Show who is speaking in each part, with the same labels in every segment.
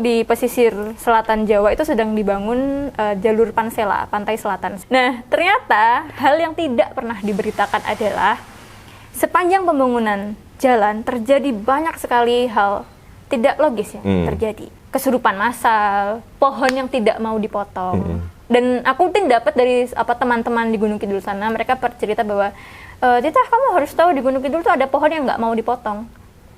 Speaker 1: Di pesisir selatan Jawa itu sedang dibangun jalur Pansela, pantai selatan. Nah, ternyata hal yang tidak pernah diberitakan adalah sepanjang pembangunan jalan terjadi banyak sekali hal tidak logis yang terjadi. Kesurupan massal, pohon yang tidak mau dipotong. Dan aku dapat dari teman-teman di Gunung Kidul sana, mereka bercerita bahwa Tita, kamu harus tahu di Gunung Kidul tuh ada pohon yang nggak mau dipotong.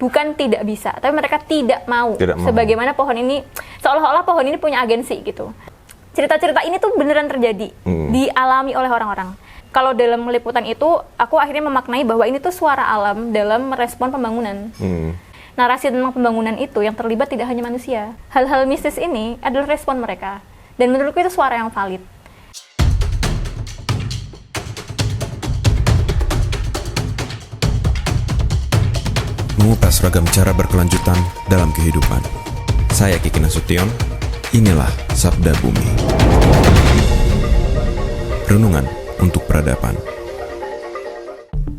Speaker 1: Bukan tidak bisa, tapi mereka tidak mau. Sebagaimana pohon ini, seolah-olah pohon ini punya agensi gitu. Cerita-cerita ini tuh beneran terjadi, dialami oleh orang-orang. Kalau dalam liputan itu, aku akhirnya memaknai bahwa ini tuh suara alam dalam merespon pembangunan. Narasi tentang pembangunan itu yang terlibat tidak hanya manusia. Hal-hal mistis ini adalah respon mereka. Dan menurutku itu suara yang valid.
Speaker 2: Mengupas ragam cara berkelanjutan dalam kehidupan. Saya Kiki Nasution, inilah Sabda Bumi. Renungan untuk peradaban.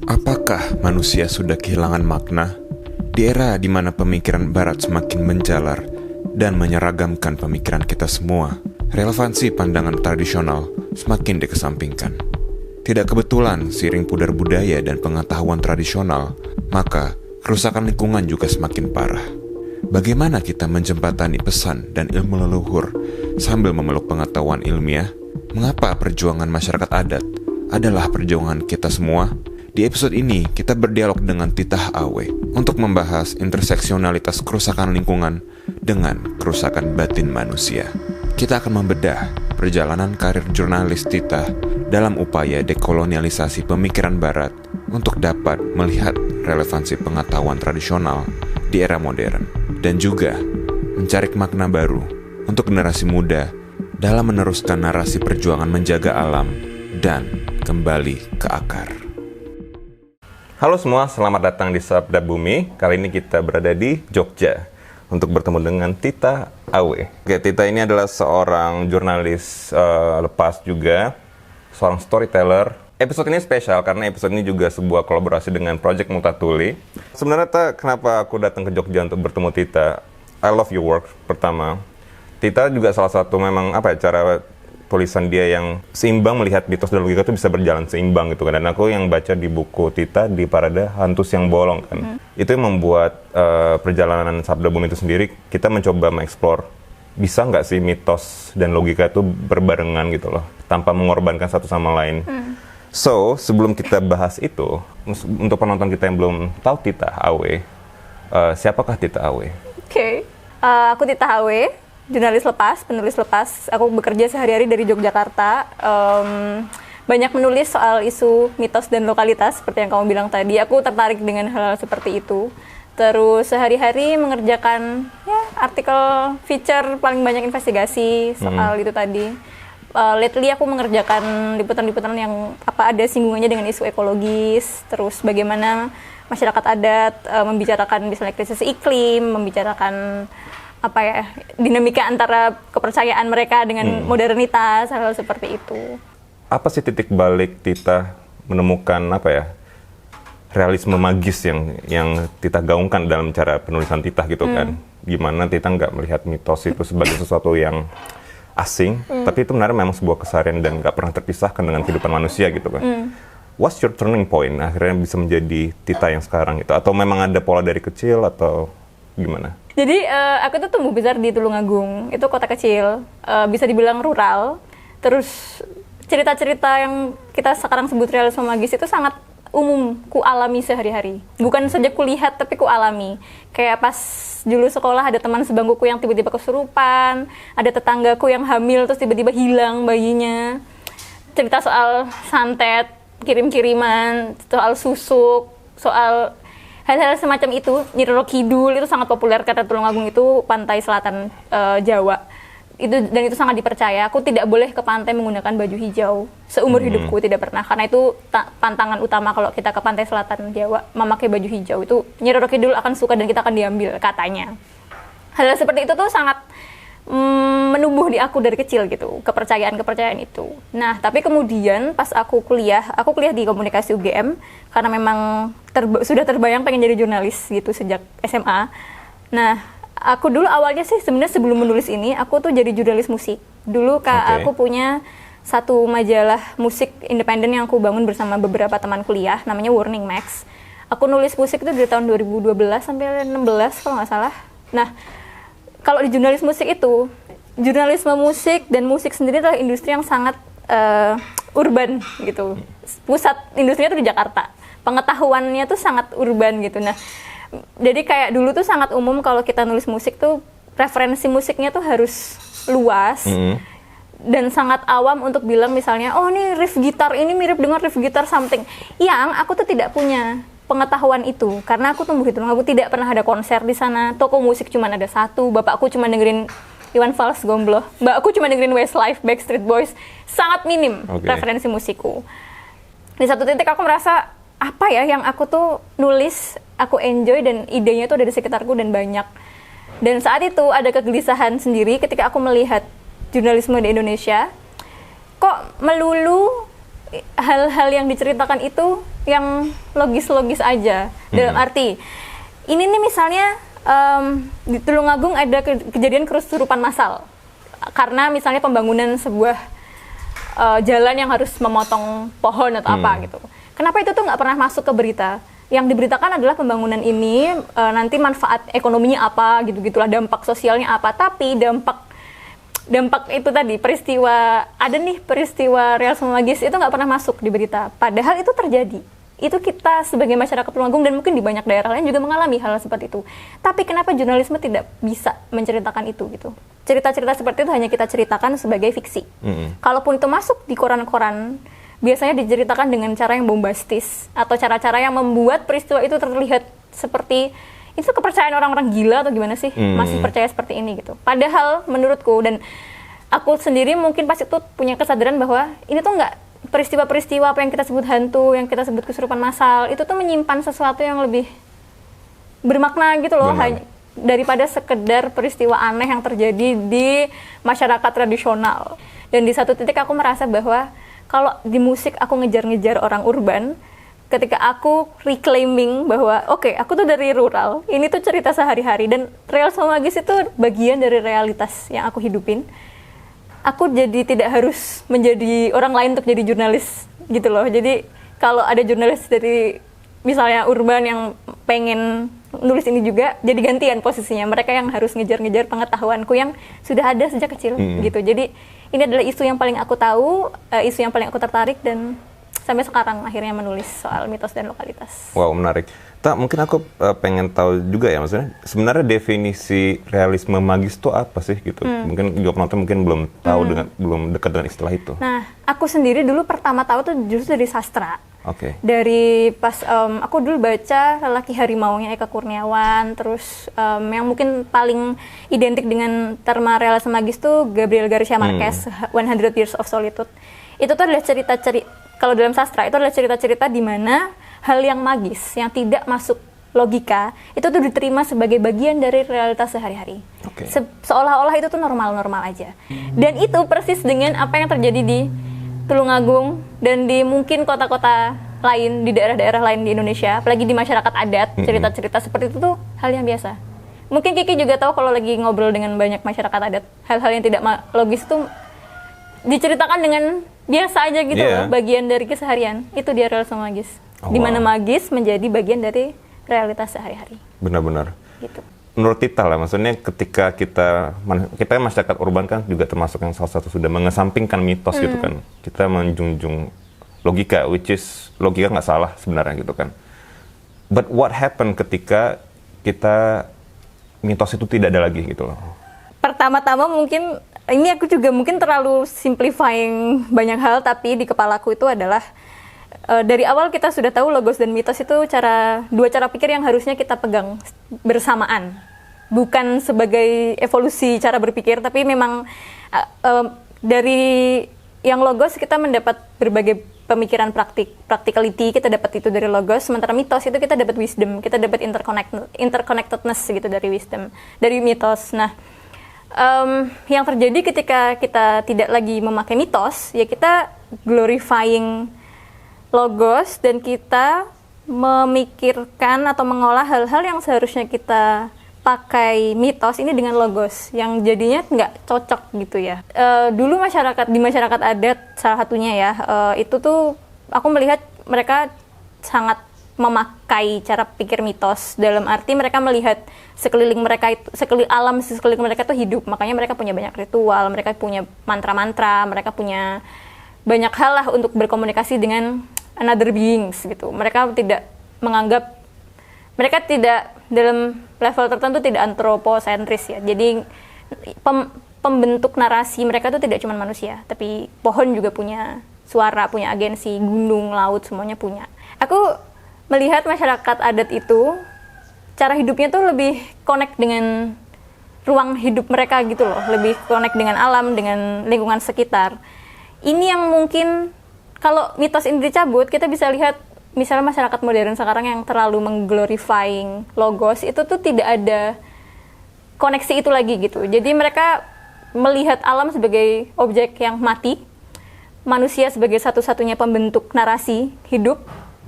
Speaker 2: Apakah manusia sudah kehilangan makna? Di era di mana pemikiran barat semakin menjalar dan menyeragamkan pemikiran kita semua, relevansi pandangan tradisional semakin dikesampingkan. Tidak kebetulan seiring pudar budaya dan pengetahuan tradisional, maka kerusakan lingkungan juga semakin parah. Bagaimana kita menjembatani pesan dan ilmu leluhur sambil memeluk pengetahuan ilmiah? Mengapa perjuangan masyarakat adat adalah perjuangan kita semua? Di episode ini, kita berdialog dengan Titah Awe untuk membahas interseksionalitas kerusakan lingkungan dengan kerusakan batin manusia. Kita akan membedah perjalanan karir jurnalis Titah dalam upaya dekolonialisasi pemikiran barat untuk dapat melihat relevansi pengetahuan tradisional di era modern, dan juga mencari makna baru untuk generasi muda dalam meneruskan narasi perjuangan menjaga alam dan kembali ke akar.
Speaker 3: Halo semua, selamat datang di Sabda Bumi. Kali ini kita berada di Jogja untuk bertemu dengan Titah Awe. Oke, Titah ini adalah seorang jurnalis lepas juga, seorang storyteller. Episode ini spesial karena episode ini juga sebuah kolaborasi dengan Project Multatuli. Sebenarnya kenapa aku datang ke Jogja untuk bertemu Titah? I love your work pertama. Titah juga salah satu memang cara tulisan dia yang seimbang, melihat mitos dan logika itu bisa berjalan seimbang gitu kan. Dan aku yang baca di buku Titah di Parade Hantu Siang Bolong kan. Itu yang membuat perjalanan Sabda Bumi itu sendiri, kita mencoba mengeksplor bisa nggak sih mitos dan logika itu berbarengan gitu loh, tanpa mengorbankan satu sama lain. So, sebelum kita bahas itu, untuk penonton kita yang belum tahu Titah Awe, siapakah Titah Awe?
Speaker 1: Oke. Aku Titah Awe, jurnalis lepas, penulis lepas. Aku bekerja sehari-hari dari Yogyakarta. Banyak menulis soal isu mitos dan lokalitas, seperti yang kamu bilang tadi. Aku tertarik dengan hal seperti itu. Terus sehari-hari mengerjakan artikel feature, paling banyak investigasi soal itu tadi. Lately aku mengerjakan liputan-liputan yang ada singgungannya dengan isu ekologis, terus bagaimana masyarakat adat membicarakan misalnya krisis iklim, membicarakan dinamika antara kepercayaan mereka dengan modernitas, hal-hal seperti itu.
Speaker 3: Apa sih titik balik Titah menemukan realisme magis yang Titah gaungkan dalam cara penulisan Titah gitu kan? Gimana Titah nggak melihat mitos itu sebagai sesuatu yang asing, tapi itu sebenarnya memang sebuah keseharian dan nggak pernah terpisahkan dengan kehidupan manusia gitu kan. What's your turning point akhirnya bisa menjadi Titah yang sekarang gitu? Atau memang ada pola dari kecil atau gimana?
Speaker 1: Jadi aku tuh tumbuh besar di Tulungagung, itu kota kecil, bisa dibilang rural. Terus cerita-cerita yang kita sekarang sebut realisme magis itu sangat umum, ku alami sehari-hari. Bukan saja ku lihat, tapi ku alami. Kayak pas dulu sekolah ada teman sebangkuku yang tiba-tiba kesurupan, ada tetanggaku yang hamil terus tiba-tiba hilang bayinya. Cerita soal santet, kirim-kiriman, soal susuk, soal hal-hal semacam itu. Nyi Roro Kidul itu sangat populer karena Tulungagung itu pantai selatan Jawa. Dan itu sangat dipercaya. Aku tidak boleh ke pantai menggunakan baju hijau seumur hidupku, tidak pernah, karena itu pantangan utama kalau kita ke pantai selatan Jawa, memakai baju hijau itu Nyi Roro Kidul akan suka dan kita akan diambil katanya. Hal seperti itu tuh sangat menumbuh di aku dari kecil gitu, kepercayaan itu. Nah, tapi kemudian pas aku kuliah di komunikasi UGM karena memang sudah terbayang pengen jadi jurnalis gitu sejak SMA. Nah, Aku dulu awalnya sih sebenarnya sebelum menulis ini, aku tuh jadi jurnalis musik. Dulu aku punya satu majalah musik independen yang aku bangun bersama beberapa teman kuliah, namanya Warning Max. Aku nulis musik itu dari tahun 2012 sampai 16 kalau nggak salah. Nah, kalau di jurnalis musik itu, jurnalisme musik dan musik sendiri adalah industri yang sangat urban gitu. Pusat industrinya tuh di Jakarta. Pengetahuannya tuh sangat urban gitu. Nah, jadi kayak dulu tuh sangat umum kalau kita nulis musik tuh referensi musiknya tuh harus luas. Dan sangat awam untuk bilang misalnya, oh ini riff gitar ini mirip dengan riff gitar something. Yang aku tuh tidak punya pengetahuan itu, karena aku tumbuh di Tulungagung, tidak pernah ada konser di sana, toko musik cuma ada satu, bapakku cuma dengerin Iwan Fals Gombloh, mbakku cuma dengerin Westlife, Backstreet Boys, sangat minim referensi musikku. Di satu titik aku merasa, apa ya yang aku tuh nulis, aku enjoy dan idenya tuh ada di sekitarku dan banyak. Dan saat itu ada kegelisahan sendiri ketika aku melihat jurnalisme di Indonesia, kok melulu hal-hal yang diceritakan itu yang logis-logis aja. Dalam arti, ini nih misalnya di Tulungagung ada kejadian kesurupan massal. Karena misalnya pembangunan sebuah jalan yang harus memotong pohon atau apa gitu. Kenapa itu tuh nggak pernah masuk ke berita? Yang diberitakan adalah pembangunan ini nanti manfaat ekonominya apa, gitu-gitulah, dampak sosialnya apa. Tapi dampak itu tadi, peristiwa realisme magis itu nggak pernah masuk di berita. Padahal itu terjadi. Itu kita sebagai masyarakat Tulungagung dan mungkin di banyak daerah lain juga mengalami hal seperti itu. Tapi kenapa jurnalisme tidak bisa menceritakan itu gitu? Cerita-cerita seperti itu hanya kita ceritakan sebagai fiksi. Kalaupun itu masuk di koran-koran, biasanya diceritakan dengan cara yang bombastis atau cara-cara yang membuat peristiwa itu terlihat seperti itu kepercayaan orang-orang gila atau gimana sih masih percaya seperti ini gitu. Padahal menurutku dan aku sendiri mungkin pas itu punya kesadaran bahwa ini tuh nggak peristiwa-peristiwa apa yang kita sebut hantu, yang kita sebut kesurupan massal, itu tuh menyimpan sesuatu yang lebih bermakna gitu loh, daripada sekedar peristiwa aneh yang terjadi di masyarakat tradisional. Dan di satu titik aku merasa bahwa kalau di musik aku ngejar-ngejar orang urban, ketika aku reclaiming bahwa oke, aku tuh dari rural, ini tuh cerita sehari-hari dan realisme magis itu bagian dari realitas yang aku hidupin. Aku jadi tidak harus menjadi orang lain untuk jadi jurnalis gitu loh. Jadi kalau ada jurnalis dari misalnya urban yang pengen nulis ini juga, jadi gantian posisinya. Mereka yang harus ngejar-ngejar pengetahuanku yang sudah ada sejak kecil gitu. Jadi ini adalah isu yang paling aku tahu, isu yang paling aku tertarik dan sampai sekarang akhirnya menulis soal mitos dan lokalitas.
Speaker 3: Wow, menarik. Mungkin aku pengen tahu juga ya, maksudnya sebenarnya definisi realisme magis itu apa sih gitu? Mungkin juga penonton mungkin belum tahu belum dekat dengan istilah itu.
Speaker 1: Nah, aku sendiri dulu pertama tahu tuh justru dari sastra. Dari pas aku dulu baca Lelaki Harimaunya Eka Kurniawan, terus yang mungkin paling identik dengan terma realisme magis tuh Gabriel Garcia Marquez, 100 Years of Solitude. Itu tuh adalah cerita-cerita, kalau dalam sastra itu adalah cerita-cerita di mana hal yang magis, yang tidak masuk logika, itu tuh diterima sebagai bagian dari realitas sehari-hari. Seolah-olah itu tuh normal-normal aja. Dan itu persis dengan apa yang terjadi di Tulungagung dan di mungkin kota-kota lain, di daerah-daerah lain di Indonesia, apalagi di masyarakat adat, cerita-cerita seperti itu tuh hal yang biasa. Mungkin Kiki juga tahu kalau lagi ngobrol dengan banyak masyarakat adat, hal-hal yang tidak logis itu diceritakan dengan biasa aja gitu loh, bagian dari keseharian. Itu dia realisme magis. Di mana magis menjadi bagian dari realitas sehari-hari.
Speaker 3: Benar-benar.
Speaker 1: Gitu.
Speaker 3: Menurut Tita lah, maksudnya ketika kita masyarakat urban kan juga termasuk yang salah satu sudah mengesampingkan mitos gitu kan. Kita menjunjung logika, which is logika nggak salah sebenarnya gitu kan. But what happened ketika kita mitos itu tidak ada lagi gitu loh?
Speaker 1: Pertama-tama mungkin ini aku juga mungkin terlalu simplifying banyak hal, tapi di kepalaku itu adalah dari awal kita sudah tahu logos dan mitos itu dua cara pikir yang harusnya kita pegang bersamaan, bukan sebagai evolusi cara berpikir, tapi memang dari yang logos kita mendapat berbagai pemikiran practicality, kita dapat itu dari logos, sementara mitos itu kita dapat wisdom, kita dapat interconnectedness gitu dari wisdom, dari mitos. Nah, yang terjadi ketika kita tidak lagi memakai mitos, ya kita glorifying logos dan kita memikirkan atau mengolah hal-hal yang seharusnya kita pakai mitos ini dengan logos yang jadinya nggak cocok gitu ya. Dulu di masyarakat adat salah satunya ya, itu tuh aku melihat mereka sangat memakai cara pikir mitos dalam arti mereka melihat sekeliling mereka itu hidup, makanya mereka punya banyak ritual, mereka punya mantra-mantra, mereka punya banyak hal lah untuk berkomunikasi dengan another beings gitu. Mereka tidak dalam level tertentu tidak antroposentris ya. Jadi pembentuk narasi mereka itu tidak cuma manusia, tapi pohon juga punya suara, punya agensi, gunung, laut semuanya punya. Aku melihat masyarakat adat itu cara hidupnya tuh lebih connect dengan ruang hidup mereka gitu loh, lebih connect dengan alam, dengan lingkungan sekitar. Ini yang mungkin kalau mitos ini dicabut, kita bisa lihat misalnya masyarakat modern sekarang yang terlalu mengglorifying logos, itu tuh tidak ada koneksi itu lagi gitu. Jadi mereka melihat alam sebagai objek yang mati, manusia sebagai satu-satunya pembentuk narasi hidup,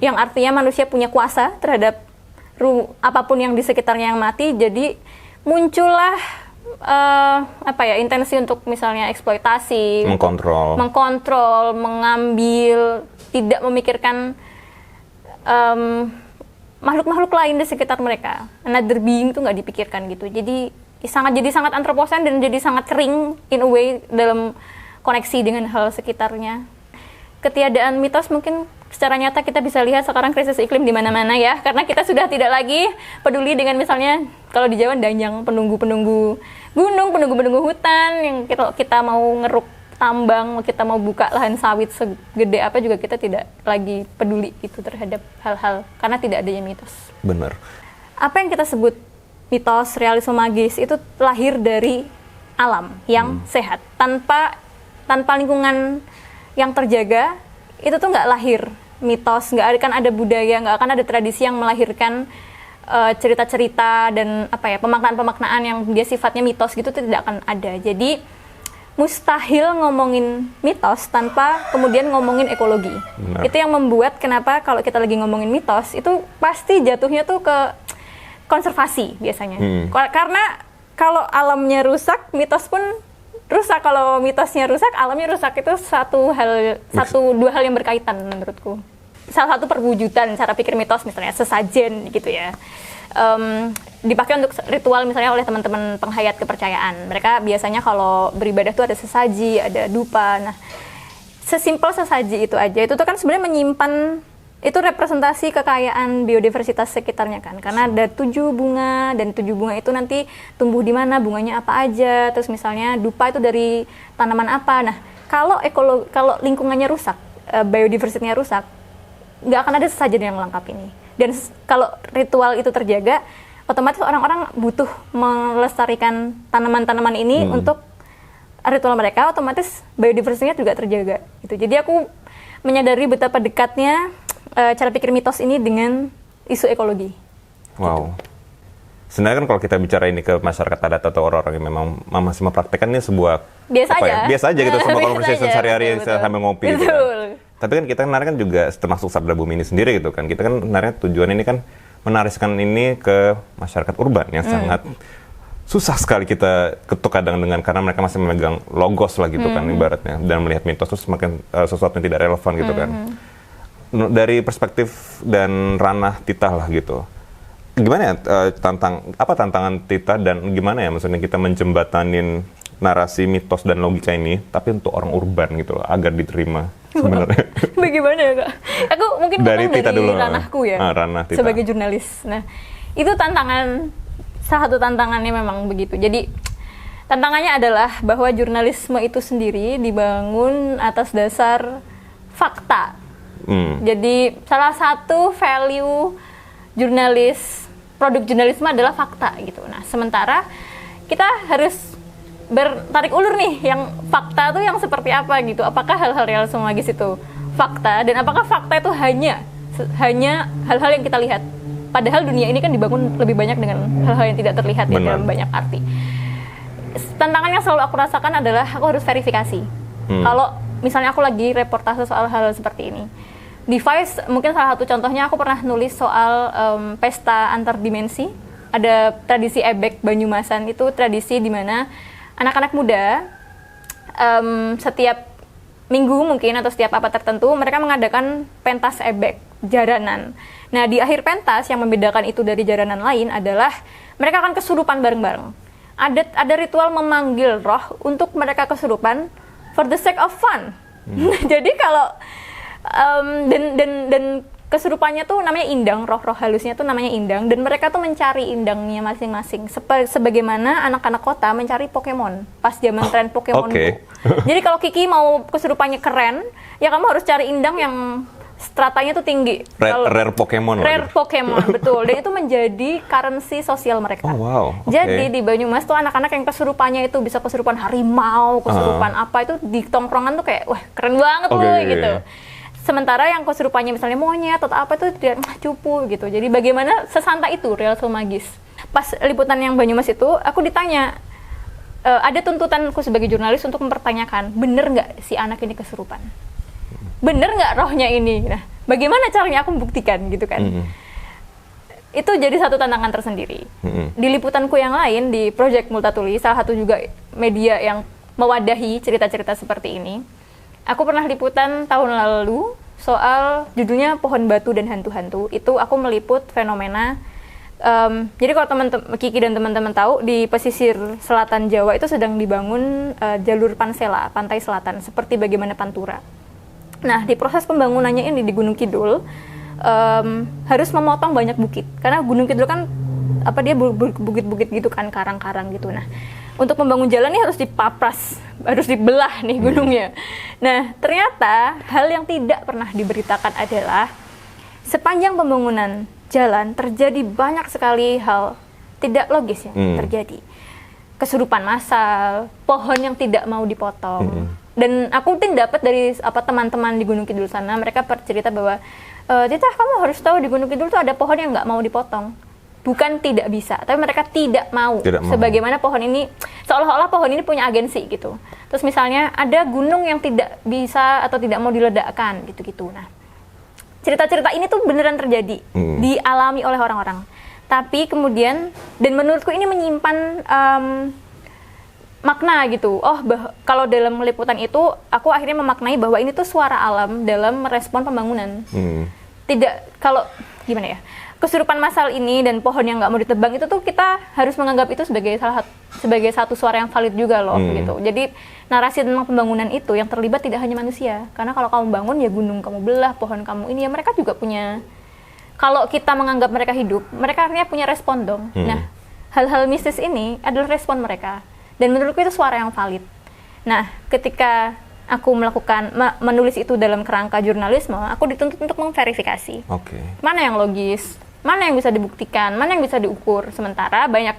Speaker 1: yang artinya manusia punya kuasa terhadap apapun yang di sekitarnya yang mati. Jadi muncullah intensi untuk misalnya eksploitasi, mengkontrol, mengambil, tidak memikirkan makhluk-makhluk lain di sekitar mereka. Another being itu nggak dipikirkan gitu. Jadi sangat antroposen dan jadi sangat kering in a way dalam koneksi dengan hal sekitarnya. Ketiadaan mitos mungkin secara nyata kita bisa lihat sekarang krisis iklim di mana-mana ya, karena kita sudah tidak lagi peduli dengan misalnya kalau di Jawa Danyang, penunggu-penunggu gunung, penunggu-penunggu hutan yang kita mau ngeruk tambang, kita mau buka lahan sawit segede apa juga kita tidak lagi peduli itu terhadap hal-hal karena tidak adanya mitos.
Speaker 3: Benar.
Speaker 1: Apa yang kita sebut mitos, realisme magis itu lahir dari alam yang sehat. Tanpa lingkungan yang terjaga, itu tuh nggak lahir mitos, nggak akan ada budaya, nggak akan ada tradisi yang melahirkan cerita-cerita dan pemaknaan-pemaknaan yang dia sifatnya mitos gitu tidak akan ada. Jadi mustahil ngomongin mitos tanpa kemudian ngomongin ekologi. Benar. Itu yang membuat kenapa kalau kita lagi ngomongin mitos itu pasti jatuhnya tuh ke konservasi biasanya. Karena kalau alamnya rusak, mitos pun rusak. Kalau mitosnya rusak, alamnya rusak. Itu dua hal yang berkaitan menurutku. Salah satu perwujudan cara pikir mitos misalnya sesajen gitu ya. Dipakai untuk ritual misalnya oleh teman-teman penghayat kepercayaan. Mereka biasanya kalau beribadah tuh ada sesaji, ada dupa. Nah, sesimpel sesaji itu aja, itu tuh kan sebenarnya menyimpan, itu representasi kekayaan biodiversitas sekitarnya kan. Karena ada 7 bunga, dan 7 bunga itu nanti tumbuh di mana, bunganya apa aja. Terus misalnya dupa itu dari tanaman apa. Nah, kalau lingkungannya rusak, biodiversitasnya rusak, nggak akan ada sesajen yang lengkap ini. Dan kalau ritual itu terjaga, otomatis orang-orang butuh melestarikan tanaman-tanaman ini untuk ritual mereka, otomatis biodiversitasnya juga terjaga. Gitu. Jadi aku menyadari betapa dekatnya cara pikir mitos ini dengan isu ekologi.
Speaker 3: Wow. Sebenarnya kan kalau kita bicara ini ke masyarakat adat atau orang-orang yang memang masih mempraktekkan ini sebuah biasa aja gitu, sama conversation sehari-hari sambil ngopi gitu kan. Tapi kan kita kan juga termasuk Sabda Bumi ini sendiri gitu kan. Kita kan sebenarnya tujuan ini kan menariskan ini ke masyarakat urban yang sangat susah sekali kita ketuk kadang dengan, karena mereka masih memegang logos lah gitu kan ibaratnya, dan melihat mitos itu semakin sesuatu yang tidak relevan gitu kan. Dari perspektif dan ranah Tita lah gitu, gimana ya tantangan Tita, dan gimana ya maksudnya kita menjembatanin narasi mitos dan logika ini tapi untuk orang urban gitu loh, agar diterima sebenarnya.
Speaker 1: Bagaimana ya Kak? Aku mungkin
Speaker 3: dari Tita dulu,
Speaker 1: ranahku ya,
Speaker 3: ranah Tita
Speaker 1: sebagai jurnalis. Nah, itu salah satu tantangannya memang begitu. Jadi tantangannya adalah bahwa jurnalisme itu sendiri dibangun atas dasar fakta. Jadi salah satu value produk jurnalisme adalah fakta gitu. Nah, sementara kita harus bertarik ulur nih, yang fakta itu yang seperti apa gitu. Apakah hal-hal realisme magis itu fakta, dan apakah fakta itu hanya hal-hal yang kita lihat. Padahal dunia ini kan dibangun lebih banyak dengan hal-hal yang tidak terlihat ya, dalam banyak arti. Tantangan yang selalu aku rasakan adalah aku harus verifikasi. Kalau misalnya aku lagi reportase soal hal seperti ini, Device mungkin salah satu contohnya, aku pernah nulis soal pesta antar dimensi ada tradisi ebek Banyumasan, itu tradisi di mana anak-anak muda setiap minggu mungkin atau setiap apa tertentu mereka mengadakan pentas ebek jaranan. Nah, di akhir pentas yang membedakan itu dari jaranan lain adalah mereka akan kesurupan bareng-bareng. Ada ritual memanggil roh untuk mereka kesurupan for the sake of fun. Jadi kalau dan kesurupannya tuh namanya indang, roh-roh halusnya tuh namanya indang, dan mereka tuh mencari indangnya masing-masing. Sebagaimana anak-anak kota mencari Pokemon pas zaman tren Pokemon Go. Jadi kalau Kiki mau kesurupannya keren, ya kamu harus cari indang yang stratanya tuh tinggi.
Speaker 3: Rare Pokemon.
Speaker 1: Rare Pokemon, betul. Dan itu menjadi currency sosial mereka.
Speaker 3: Oh wow.
Speaker 1: Jadi di Banyumas tuh anak-anak yang kesurupannya itu bisa kesurupan harimau, kesurupan apa itu di tongkrongan tuh kayak wah keren banget loh gitu. Sementara yang kesurupannya misalnya monyet atau apa itu dia cupu gitu. Jadi bagaimana sesantai itu Relso Magis. Pas liputan yang Banyumas itu aku ditanya ada tuntutanku sebagai jurnalis untuk mempertanyakan bener nggak si anak ini kesurupan. Bener nggak rohnya ini? Nah, bagaimana caranya aku membuktikan gitu kan? Itu jadi satu tantangan tersendiri. Di liputanku yang lain, di Project Multatuli, salah satu juga media yang mewadahi cerita-cerita seperti ini, aku pernah liputan tahun lalu soal judulnya Pohon Batu dan Hantu-Hantu. Itu aku meliput fenomena. Jadi kalau teman-teman Kiki dan teman-teman tahu, di pesisir selatan Jawa itu sedang dibangun jalur pansela, pantai selatan, seperti bagaimana Pantura. Nah, di proses pembangunannya ini di Gunung Kidul harus memotong banyak bukit karena Gunung Kidul kan dia bukit-bukit gitu kan, karang-karang gitu. Nah, untuk membangun jalan ini harus dipapras, harus dibelah nih gunungnya. Nah, ternyata hal yang tidak pernah diberitakan adalah sepanjang pembangunan jalan terjadi banyak sekali hal tidak logis yang terjadi. Kesurupan massal, pohon yang tidak mau dipotong. Dan aku dapat dari teman-teman di Gunung Kidul sana, mereka bercerita bahwa Tita, kamu harus tahu di Gunung Kidul tuh ada pohon yang nggak mau dipotong. Bukan tidak bisa, tapi mereka tidak mau. Sebagaimana pohon ini, seolah-olah pohon ini punya agensi gitu. Terus misalnya ada gunung yang tidak bisa atau tidak mau diledakkan gitu-gitu. Nah, cerita-cerita ini tuh beneran terjadi, dialami oleh orang-orang. Tapi kemudian, dan menurutku ini menyimpan makna gitu. Kalau dalam liputan itu, aku akhirnya memaknai bahwa ini tuh suara alam dalam merespon pembangunan. Tidak, kalau gimana ya, kesurupan massal ini dan pohon yang nggak mau ditebang itu tuh kita harus menganggap itu sebagai satu suara yang valid juga loh gitu. Jadi narasi tentang pembangunan itu yang terlibat tidak hanya manusia, karena kalau kamu bangun ya gunung kamu belah, pohon kamu ini ya mereka juga punya. Kalau kita menganggap mereka hidup, mereka akhirnya punya respon dong. Nah, hal-hal mistis ini adalah respon mereka. Dan menurutku itu suara yang valid. Nah, ketika aku menulis itu dalam kerangka jurnalisme, aku dituntut untuk memverifikasi. Mana yang logis, mana yang bisa dibuktikan, mana yang bisa diukur. Sementara banyak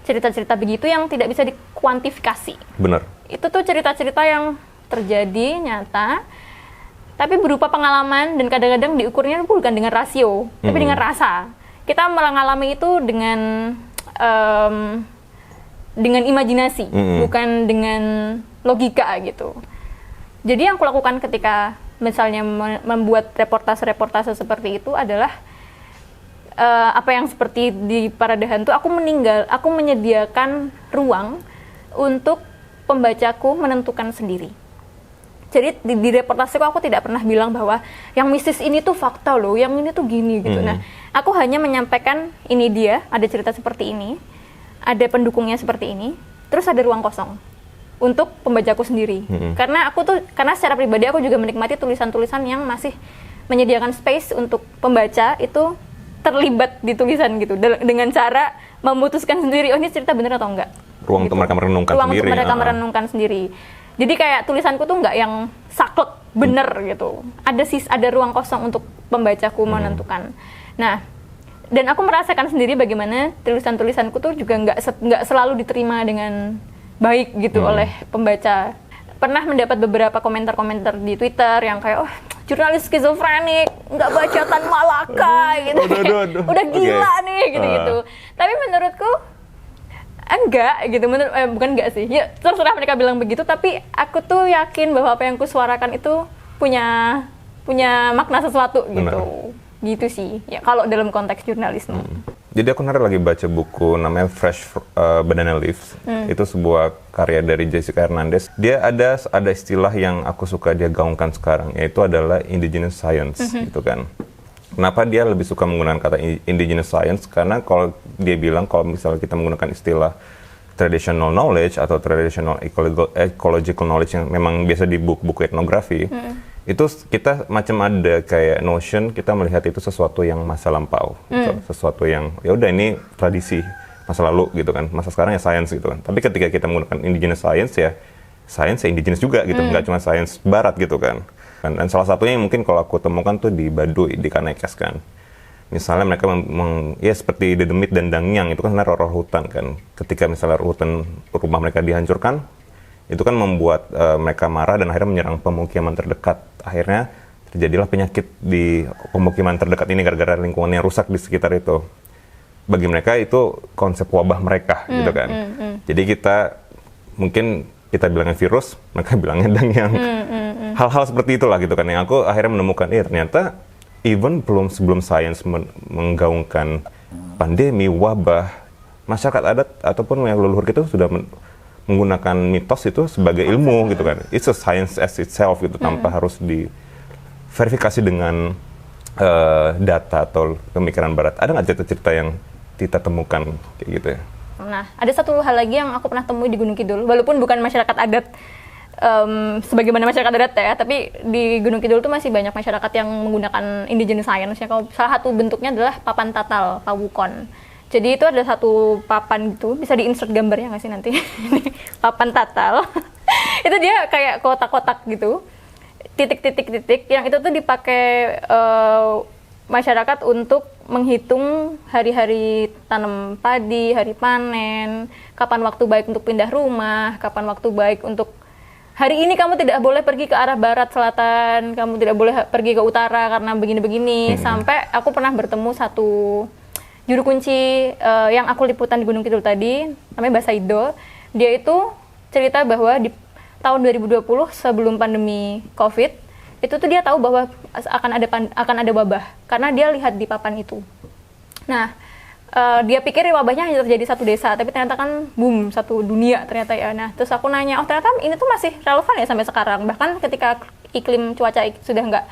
Speaker 1: cerita-cerita begitu yang tidak bisa dikuantifikasi.
Speaker 3: Benar. Itu
Speaker 1: tuh cerita-cerita yang terjadi, nyata, tapi berupa pengalaman dan kadang-kadang diukurnya bukan dengan rasio, tapi dengan rasa. Kita mengalami itu dengan imajinasi, bukan dengan logika gitu. Jadi yang kulakukan ketika misalnya membuat reportase seperti itu adalah apa yang seperti di Parade Hantu, aku menyediakan ruang untuk pembacaku menentukan sendiri. Jadi di reportaseku aku tidak pernah bilang bahwa yang mistis ini tuh fakta loh, yang ini tuh gini gitu. Nah, aku hanya menyampaikan ini dia, ada cerita seperti ini, ada pendukungnya seperti ini, terus ada ruang kosong untuk pembacaku sendiri. Karena secara pribadi aku juga menikmati tulisan-tulisan yang masih menyediakan space untuk pembaca itu terlibat di tulisan gitu, dengan cara memutuskan sendiri, oh ini cerita bener atau enggak.
Speaker 3: Ruang untuk mereka merenungkan
Speaker 1: ruang
Speaker 3: sendiri.
Speaker 1: Untuk mereka merenungkan sendiri. Jadi kayak tulisanku tuh nggak yang saklek bener gitu. Ada ruang kosong untuk pembacaku menentukan. Nah, dan aku merasakan sendiri bagaimana tulisan-tulisanku tuh juga nggak selalu diterima dengan baik gitu oleh pembaca. Pernah mendapat beberapa komentar-komentar di Twitter yang kayak, oh jurnalis skizofrenik, nggak bacaan Malaka gitu. Udah gila nih gitu-gitu. Tapi menurutku enggak gitu, bukan enggak sih, ya terserah mereka bilang begitu, tapi aku tuh yakin bahwa apa yang aku suarakan itu punya makna sesuatu gitu. Gitu sih, ya kalau dalam konteks jurnalisme.
Speaker 3: Jadi aku kemarin lagi baca buku namanya Fresh Banana Leaves. Itu sebuah karya dari Jessica Hernandez. Dia ada istilah yang aku suka dia gaungkan sekarang, yaitu adalah indigenous science, gitu kan. Kenapa dia lebih suka menggunakan kata indigenous science? Karena kalau dia bilang kalau misalnya kita menggunakan istilah traditional knowledge atau traditional ecological knowledge yang memang biasa di buku-buku etnografi, itu kita macam ada kayak notion kita melihat itu sesuatu yang masa lampau, gitu. Sesuatu yang ya udah ini tradisi masa lalu gitu kan, masa sekarang ya science gitu kan. Tapi ketika kita menggunakan indigenous science ya indigenous juga gitu, nggak cuma science barat gitu kan. Dan salah satunya yang mungkin kalau aku temukan tuh di Baduy, di Kanekes kan. Misalnya mereka ya seperti Dedemit dan Dangyang itu kan sebenarnya roh hutan kan. Ketika misalnya hutan rumah mereka dihancurkan, itu kan membuat mereka marah dan akhirnya menyerang pemukiman terdekat. Akhirnya terjadilah penyakit di pemukiman terdekat ini gara-gara lingkungannya rusak di sekitar itu. Bagi mereka itu konsep wabah mereka gitu kan. Jadi mungkin kita bilangnya virus, mereka bilangnya Dangyang. Hal-hal seperti itulah gitu kan yang aku akhirnya menemukan ternyata even sebelum sains menggaungkan pandemi, wabah, masyarakat adat ataupun yang leluhur kita sudah menggunakan mitos itu sebagai ilmu gitu kan. It's a science as itself gitu, tanpa harus diverifikasi dengan data atau pemikiran barat. Ada nggak cerita-cerita yang kita temukan kayak gitu ya?
Speaker 1: Nah, ada satu hal lagi yang aku pernah temui di Gunung Kidul, walaupun bukan masyarakat adat sebagaimana masyarakat adat ya, tapi di Gunung Kidul tuh masih banyak masyarakat yang menggunakan indigenous science. Salah satu bentuknya adalah papan tatal pawukon. Jadi itu ada satu papan gitu, bisa di-insert gambarnya nggak sih nanti? Papan tatal. Itu dia kayak kotak-kotak gitu, titik-titik-titik, yang itu tuh dipakai masyarakat untuk menghitung hari-hari tanam padi, hari panen, kapan waktu baik untuk pindah rumah, kapan waktu baik untuk hari ini kamu tidak boleh pergi ke arah barat selatan, kamu tidak boleh pergi ke utara karena begini-begini. Sampai aku pernah bertemu satu juru kunci yang aku liputan di Gunung Kidul tadi, namanya Basaido. Dia itu cerita bahwa di tahun 2020 sebelum pandemi COVID, itu tuh dia tahu bahwa akan ada wabah karena dia lihat di papan itu. Nah, dia pikir wabahnya hanya terjadi satu desa, tapi ternyata kan boom, satu dunia ternyata ya. Nah, terus aku nanya, oh ternyata ini tuh masih relevan ya sampai sekarang. Bahkan ketika iklim cuaca sudah nggak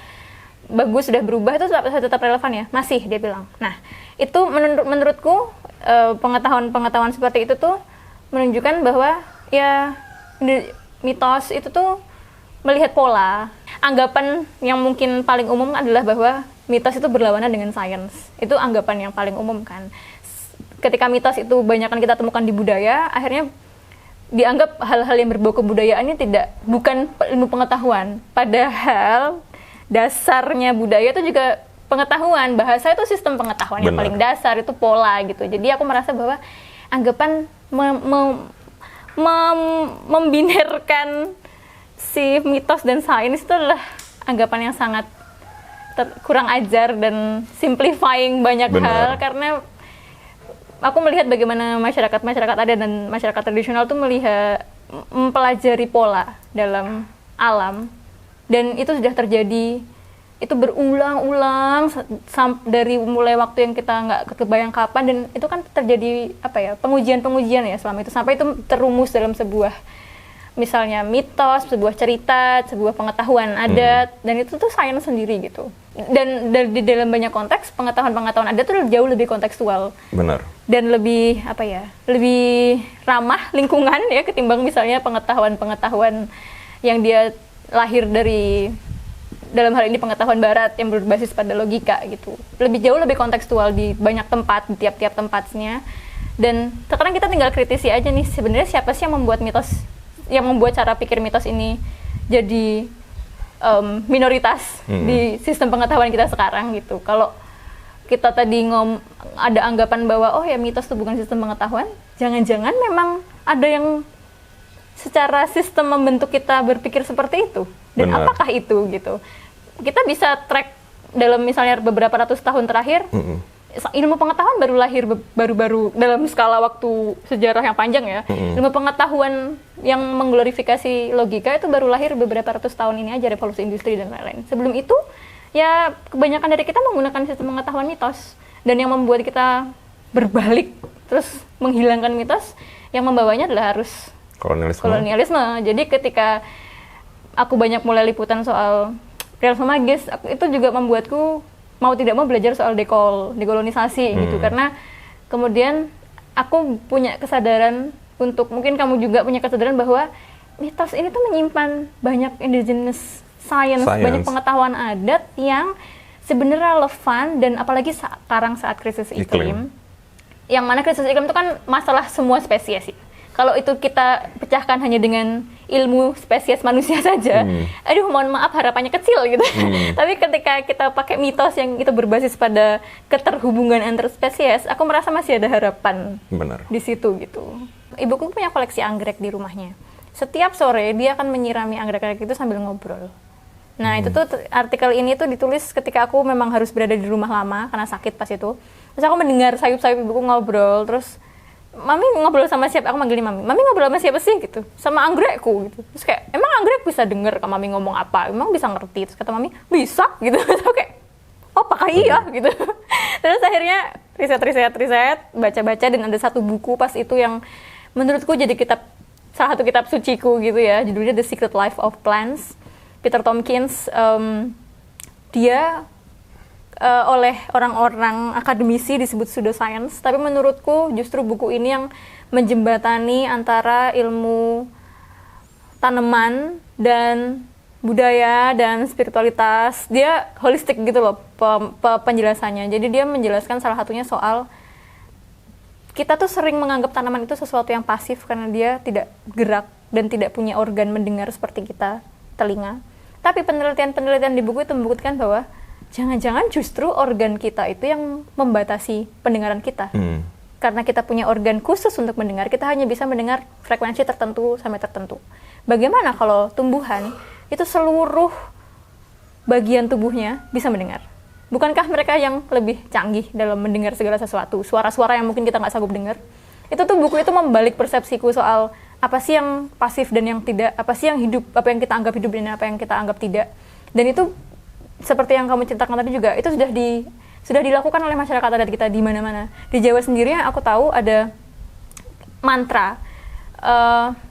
Speaker 1: bagus, sudah berubah, itu tetap relevan ya? Masih, dia bilang. Nah, itu menurutku pengetahuan seperti itu tuh menunjukkan bahwa ya mitos itu tuh melihat pola. Anggapan yang mungkin paling umum adalah bahwa mitos itu berlawanan dengan sains. Itu anggapan yang paling umum kan. Ketika mitos itu banyak kan kita temukan di budaya, akhirnya dianggap hal-hal yang berbau kebudayaan ini bukan ilmu pengetahuan. Padahal dasarnya budaya itu juga pengetahuan. Bahasa itu sistem pengetahuan yang paling dasar, itu pola gitu. Jadi aku merasa bahwa anggapan membinarkan si mitos dan sains itu adalah anggapan yang sangat kurang ajar dan simplifying banyak hal, karena aku melihat bagaimana masyarakat adat dan masyarakat tradisional tuh mempelajari pola dalam alam, dan itu sudah terjadi, itu berulang-ulang dari mulai waktu yang kita nggak kebayang kapan, dan itu kan terjadi pengujian ya selama itu sampai itu terumus dalam sebuah misalnya mitos, sebuah cerita, sebuah pengetahuan adat, dan itu tuh sains sendiri gitu. Dan di dalam banyak konteks pengetahuan adat tuh jauh lebih kontekstual.
Speaker 3: Benar.
Speaker 1: Dan lebih lebih ramah lingkungan ya ketimbang misalnya pengetahuan yang dia lahir dari, dalam hal ini pengetahuan barat yang berbasis pada logika gitu. Jauh lebih kontekstual di banyak tempat, di tiap-tiap tempatnya. Dan sekarang kita tinggal kritisi aja nih, sebenarnya siapa sih yang membuat cara pikir mitos ini jadi minoritas di sistem pengetahuan kita sekarang gitu. Kalau kita tadi ada anggapan bahwa oh ya mitos itu bukan sistem pengetahuan, jangan-jangan memang ada yang secara sistem membentuk kita berpikir seperti itu. Dan apakah itu gitu? Kita bisa track dalam misalnya beberapa ratus tahun terakhir, ilmu pengetahuan baru lahir baru-baru dalam skala waktu sejarah yang panjang ya. Ilmu pengetahuan yang mengglorifikasi logika itu baru lahir beberapa ratus tahun ini aja, revolusi industri dan lain-lain. Sebelum itu ya kebanyakan dari kita menggunakan sistem pengetahuan mitos, dan yang membuat kita berbalik terus menghilangkan mitos, yang membawanya adalah harus kolonialisme. Jadi ketika aku banyak mulai liputan soal realisme magis, itu juga membuatku mau tidak mau belajar soal dekolonisasi gitu, karena kemudian aku punya kesadaran untuk, mungkin kamu juga punya kesadaran bahwa mitos ini tuh menyimpan banyak indigenous science. Banyak pengetahuan adat yang sebenarnya relevan, dan apalagi sekarang saat krisis iklim. Yang mana krisis iklim itu kan masalah semua spesies sih. Kalau itu kita pecahkan hanya dengan ilmu spesies manusia saja, aduh mohon maaf harapannya kecil gitu. Tapi ketika kita pakai mitos yang itu berbasis pada keterhubungan antar spesies, aku merasa masih ada harapan di situ gitu. Ibuku punya koleksi anggrek di rumahnya. Setiap sore dia akan menyirami anggrek-anggrek itu sambil ngobrol. Nah itu tuh artikel ini tuh ditulis ketika aku memang harus berada di rumah lama karena sakit pas itu. Terus aku mendengar sayup-sayup ibuku ngobrol, terus Mami ngobrol sama siapa? Aku manggilin Mami. Mami ngobrol sama siapa sih gitu? Sama anggrekku gitu. Terus kayak, emang anggrek bisa denger kalau Mami ngomong apa? Emang bisa ngerti? Terus kata Mami, bisa gitu. Terus aku kayak, oh apakah iya gitu. Terus akhirnya riset, baca-baca, dan ada satu buku pas itu yang menurutku jadi salah satu kitab suciku gitu ya. Judulnya The Secret Life of Plants. Peter Tompkins, dia oleh orang-orang akademisi disebut pseudoscience, tapi menurutku justru buku ini yang menjembatani antara ilmu tanaman dan budaya dan spiritualitas. Dia holistik gitu loh penjelasannya. Jadi dia menjelaskan salah satunya soal kita tuh sering menganggap tanaman itu sesuatu yang pasif karena dia tidak gerak dan tidak punya organ mendengar seperti kita, telinga. Tapi penelitian-penelitian di buku itu membuktikan bahwa jangan-jangan justru organ kita itu yang membatasi pendengaran kita. Karena kita punya organ khusus untuk mendengar, kita hanya bisa mendengar frekuensi tertentu sampai tertentu. Bagaimana kalau tumbuhan itu seluruh bagian tubuhnya bisa mendengar? Bukankah mereka yang lebih canggih dalam mendengar segala sesuatu? Suara-suara yang mungkin kita nggak sanggup dengar. Itu tuh buku itu membalik persepsiku soal apa sih yang pasif dan yang tidak, apa sih yang hidup, apa yang kita anggap hidup dan apa yang kita anggap tidak. Dan itu seperti yang kamu ceritakan tadi juga, itu sudah dilakukan oleh masyarakat adat kita di mana-mana. Di Jawa sendiri aku tahu ada mantra.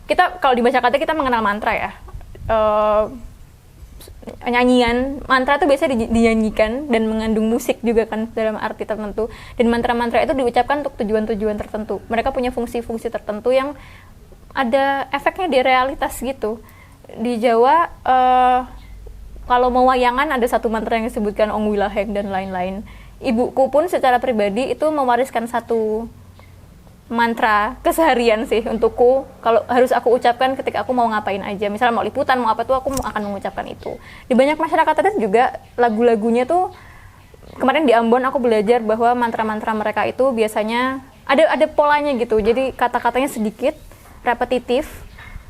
Speaker 1: Kita kalau di Baca Kata kita mengenal mantra ya. Nyanyian mantra itu biasanya dinyanyikan dan mengandung musik juga kan dalam arti tertentu. Dan mantra-mantra itu diucapkan untuk tujuan-tujuan tertentu. Mereka punya fungsi-fungsi tertentu yang ada efeknya di realitas gitu. Di Jawa kalau mau wayangan ada satu mantra yang disebutkan Ong Wilaheng dan lain-lain. Ibuku pun secara pribadi itu mewariskan satu mantra keseharian sih untukku, kalau harus aku ucapkan ketika aku mau ngapain aja. Misalnya mau liputan, mau apa tuh aku akan mengucapkan itu. Di banyak masyarakat adat juga lagu-lagunya tuh, kemarin di Ambon aku belajar bahwa mantra-mantra mereka itu biasanya ada polanya gitu. Jadi kata-katanya sedikit, repetitif,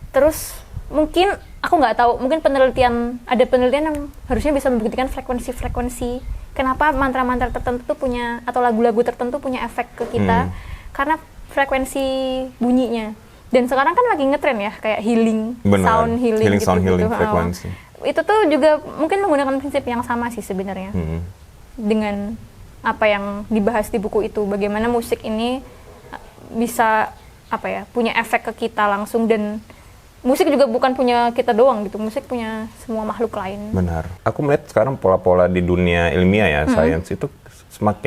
Speaker 1: terus mungkin aku nggak tahu, mungkin ada penelitian yang harusnya bisa membuktikan frekuensi kenapa mantra-mantra tertentu tuh punya, atau lagu-lagu tertentu punya efek ke kita karena frekuensi bunyinya. Dan sekarang kan lagi ngetren ya kayak sound healing gitu.
Speaker 3: Frekuensi.
Speaker 1: Itu tuh juga mungkin menggunakan prinsip yang sama sih sebenarnya dengan apa yang dibahas di buku itu, bagaimana musik ini bisa punya efek ke kita langsung. Dan musik juga bukan punya kita doang gitu, musik punya semua makhluk lain.
Speaker 3: Benar. Aku melihat sekarang pola-pola di dunia ilmiah ya, sains itu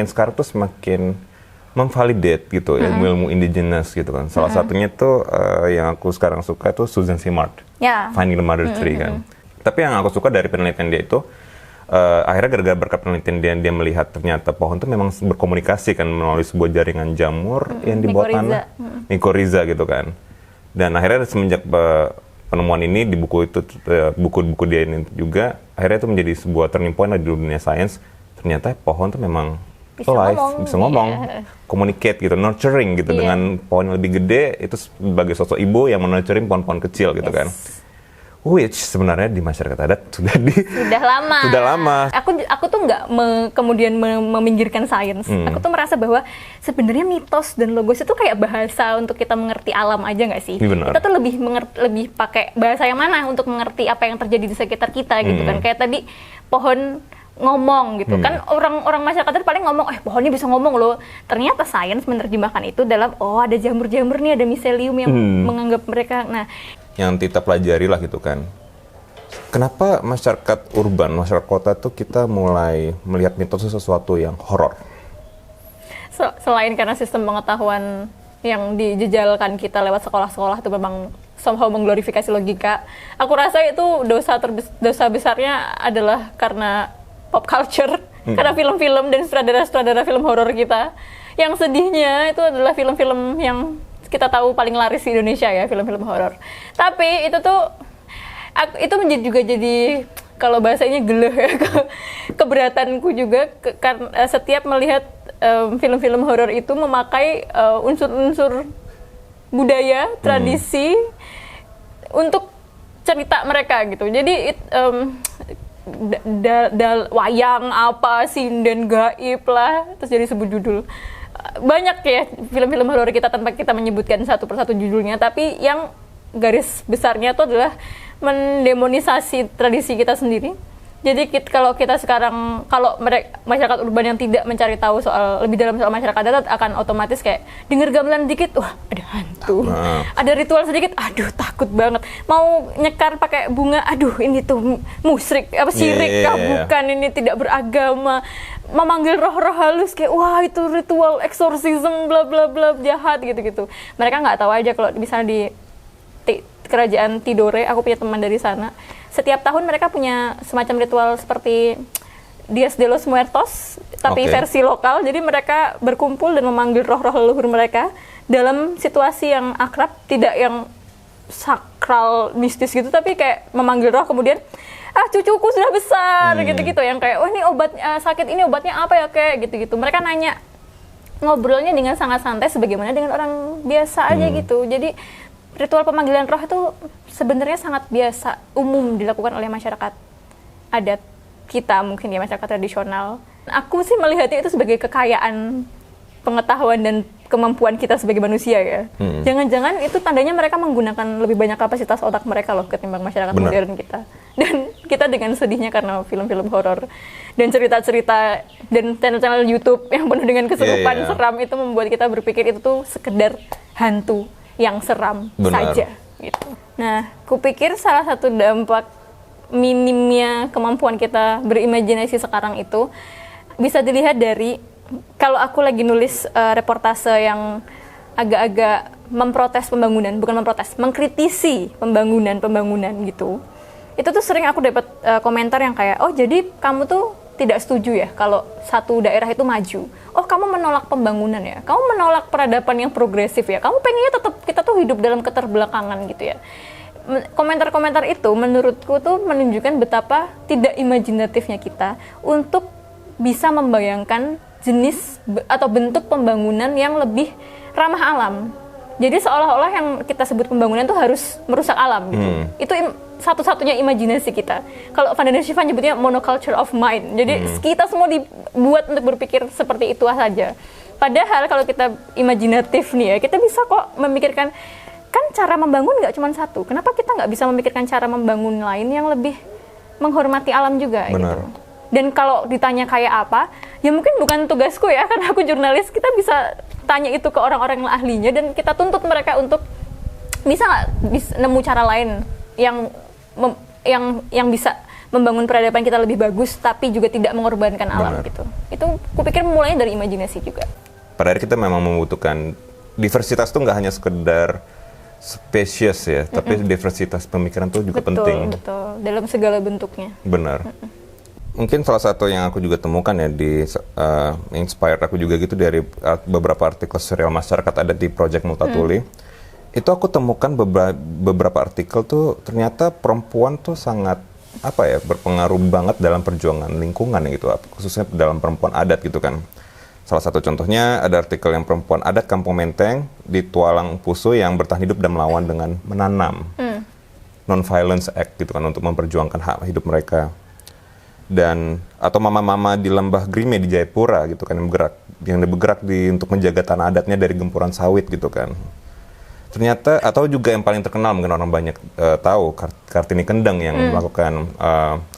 Speaker 3: sekarang tuh semakin memvalidate gitu ilmu-ilmu indigenous gitu kan. Salah satunya tuh yang aku sekarang suka tuh Susan Simard, Finding the Mother Tree kan. Tapi yang aku suka dari penelitian dia itu, akhirnya gara-gara berkat penelitian dia melihat ternyata pohon tuh memang berkomunikasi kan melalui sebuah jaringan jamur yang di bawah tanah, mycorrhiza gitu kan. Dan akhirnya semenjak penemuan ini di buku dia ini juga, akhirnya itu menjadi sebuah turning point di dunia sains. Ternyata pohon tuh memang bisa ngomong, communicate gitu, nurturing gitu dengan pohon yang lebih gede, itu sebagai sosok ibu yang menurturing pohon-pohon kecil gitu kan. Which sebenarnya di masyarakat adat sudah lama. Aku tuh nggak kemudian meminggirkan sains. Aku tuh merasa bahwa sebenarnya mitos dan logos itu kayak bahasa untuk kita mengerti alam aja nggak sih? Benar.
Speaker 1: Kita tuh lebih pakai bahasa yang mana untuk mengerti apa yang terjadi di sekitar kita gitu kan. Kayak tadi pohon ngomong gitu kan, orang masyarakat itu paling ngomong pohon ini bisa ngomong loh. Ternyata sains menerjemahkan itu dalam ada jamur-jamur nih, ada miselium yang menganggap mereka. Nah,
Speaker 3: yang Tita pelajari lah gitu kan. Kenapa masyarakat urban, masyarakat kota tuh kita mulai melihat mitos itu sesuatu yang horor?
Speaker 1: Selain karena sistem pengetahuan yang dijejalkan kita lewat sekolah-sekolah itu memang somehow mengglorifikasi logika, aku rasa itu dosa besarnya adalah karena pop culture, karena film-film dan sutradara-sutradara film horor kita. Yang sedihnya itu adalah film-film yang kita tahu paling laris di Indonesia ya, film-film horor. Tapi itu tuh itu juga jadi kalau bahasanya geleh ya, keberatanku juga karena setiap melihat film-film horor itu memakai unsur-unsur budaya, tradisi untuk cerita mereka gitu. Jadi wayang apa, sinden gaib lah, terus jadi sebut judul. Banyak ya film-film horor kita tanpa kita menyebutkan satu persatu judulnya, tapi yang garis besarnya itu adalah mendemonisasi tradisi kita sendiri. Jadi kalau kita sekarang, kalau masyarakat urban yang tidak mencari tahu lebih dalam soal masyarakat adat akan otomatis kayak denger gamelan dikit, wah ada hantu, ada ritual sedikit, aduh takut banget, mau nyekar pakai bunga, aduh ini tuh musyrik, syirik, bukan, ini tidak beragama, memanggil roh-roh halus kayak wah itu ritual exorcism bla bla bla jahat gitu-gitu. Mereka nggak tahu aja kalau misalnya di kerajaan Tidore, aku punya teman dari sana. Setiap tahun mereka punya semacam ritual seperti Dias de los Muertos, tapi versi lokal. Jadi mereka berkumpul dan memanggil roh-roh leluhur mereka dalam situasi yang akrab, tidak yang sakral mistis gitu, tapi kayak memanggil roh kemudian cucuku sudah besar gitu-gitu, yang kayak ini obat sakit ini obatnya apa ya kayak gitu-gitu. Mereka nanya, ngobrolnya dengan sangat santai sebagaimana dengan orang biasa aja gitu. Jadi ritual pemanggilan roh itu sebenarnya sangat biasa, umum dilakukan oleh masyarakat adat kita, mungkin ya masyarakat tradisional. Aku sih melihatnya itu sebagai kekayaan pengetahuan dan kemampuan kita sebagai manusia ya. Jangan-jangan itu tandanya mereka menggunakan lebih banyak kapasitas otak mereka loh ketimbang masyarakat modern kita. Dan kita dengan sedihnya karena film-film horor dan cerita-cerita dan channel-channel YouTube yang penuh dengan keserupan seram itu membuat kita berpikir itu tuh sekedar hantu yang seram saja gitu. Nah, kupikir salah satu dampak minimnya kemampuan kita berimajinasi sekarang itu bisa dilihat dari kalau aku lagi nulis reportase yang agak-agak memprotes pembangunan, bukan memprotes, mengkritisi pembangunan gitu. Itu tuh sering aku dapat komentar yang kayak, oh jadi kamu tuh tidak setuju ya kalau satu daerah itu maju. Oh, kamu menolak pembangunan ya. Kamu menolak peradaban yang progresif ya. Kamu pengennya tetap kita tuh hidup dalam keterbelakangan gitu ya. Komentar-komentar itu menurutku tuh menunjukkan betapa tidak imajinatifnya kita untuk bisa membayangkan jenis atau bentuk pembangunan yang lebih ramah alam. Jadi seolah-olah yang kita sebut pembangunan tuh harus merusak alam gitu. Itu satu-satunya imajinasi kita. Kalau Vandana Shiva nyebutnya monoculture of mind. Jadi kita semua dibuat untuk berpikir seperti itu saja. Padahal kalau kita imajinatif nih ya, kita bisa kok memikirkan, kan cara membangun nggak cuma satu. Kenapa kita nggak bisa memikirkan cara membangun lain yang lebih menghormati alam juga gitu. Dan kalau ditanya kayak apa, ya mungkin bukan tugasku ya, karena aku jurnalis, kita bisa tanya itu ke orang-orang yang ahlinya dan kita tuntut mereka untuk bisa nggak nemu cara lain yang bisa membangun peradaban kita lebih bagus tapi juga tidak mengorbankan alam gitu. Itu kupikir mulainya dari imajinasi juga.
Speaker 3: Pada akhirnya kita memang membutuhkan diversitas tuh nggak hanya sekedar spesies ya, tapi diversitas pemikiran tuh juga penting.
Speaker 1: Betul, dalam segala bentuknya.
Speaker 3: Benar. Mungkin salah satu yang aku juga temukan ya di inspired aku juga gitu dari beberapa artikel serial masyarakat ada di Project Multatuli. Itu aku temukan beberapa artikel tuh ternyata perempuan tuh sangat berpengaruh banget dalam perjuangan lingkungan gitu, khususnya dalam perempuan adat gitu kan. Salah satu contohnya ada artikel yang perempuan adat Kampung Menteng di Tualang Pusu yang bertahan hidup dan melawan dengan menanam Non-Violence Act gitu kan untuk memperjuangkan hak hidup mereka. Dan atau mama-mama di Lembah Grime di Jayapura gitu kan yang bergerak untuk menjaga tanah adatnya dari gempuran sawit gitu kan. Ternyata, atau juga yang paling terkenal mungkin orang banyak tahu, Kartini Kendang yang melakukan